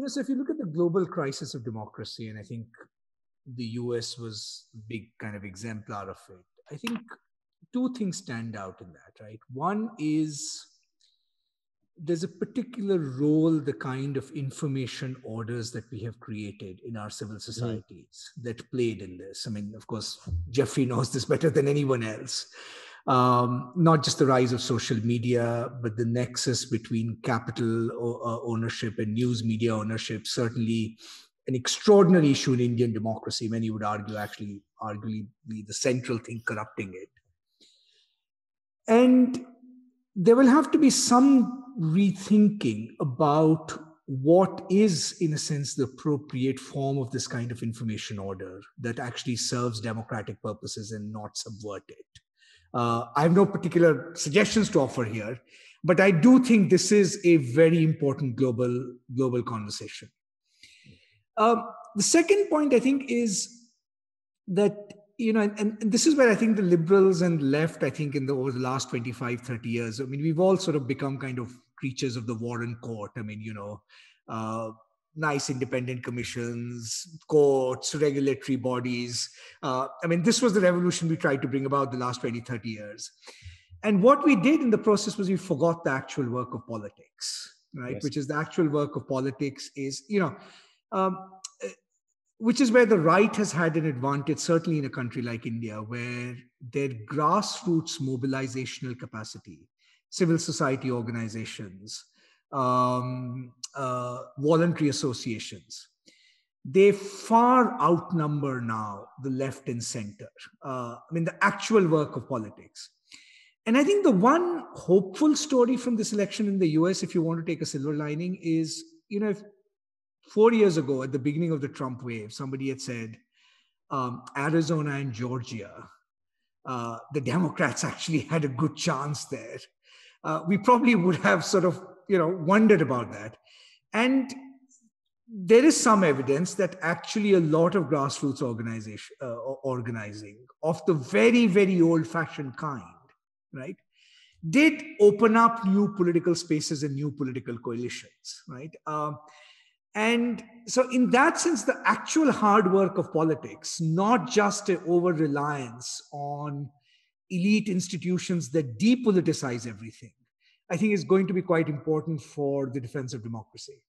So if you look at the global crisis of democracy, and I think the US was a big kind of exemplar of it, I think two things stand out in that, right? One is there's a particular role the kind of information orders that we have created in our civil societies that played in this. I mean, of course, Jeffrey knows this better than anyone else. Not just the rise of social media, but the nexus between capital ownership and news media ownership, certainly an extraordinary issue in Indian democracy. Many would argue, actually, arguably the central thing corrupting it. And there will have to be some rethinking about what is, in a sense, the appropriate form of this kind of information order that actually serves democratic purposes and not subvert it. I have no particular suggestions to offer here, but I do think this is a very important global conversation. The second point, I think, is that, and this is where I think the liberals and left, I think, over the last 25, 30 years, I mean, we've all sort of become kind of creatures of the Warren Court. I mean, nice independent commissions, courts, regulatory bodies. I mean, this was the revolution we tried to bring about the last 20, 30 years. And what we did in the process was we forgot the actual work of politics, right? Yes. Which is the actual work of politics is, which is where the right has had an advantage, certainly in a country like India, where their grassroots mobilizational capacity, civil society organizations, voluntary associations, they far outnumber now the left and center. I mean, the actual work of politics. And I think the one hopeful story from this election in the US, if you want to take a silver lining, is, if 4 years ago, at the beginning of the Trump wave, somebody had said Arizona and Georgia, the Democrats actually had a good chance there. We probably would have sort of, wondered about that. And there is some evidence that actually a lot of grassroots organizing of the very, very old-fashioned kind, right, did open up new political spaces and new political coalitions, right? And so in that sense, the actual hard work of politics, not just an over-reliance on elite institutions that depoliticize everything, I think is going to be quite important for the defense of democracy.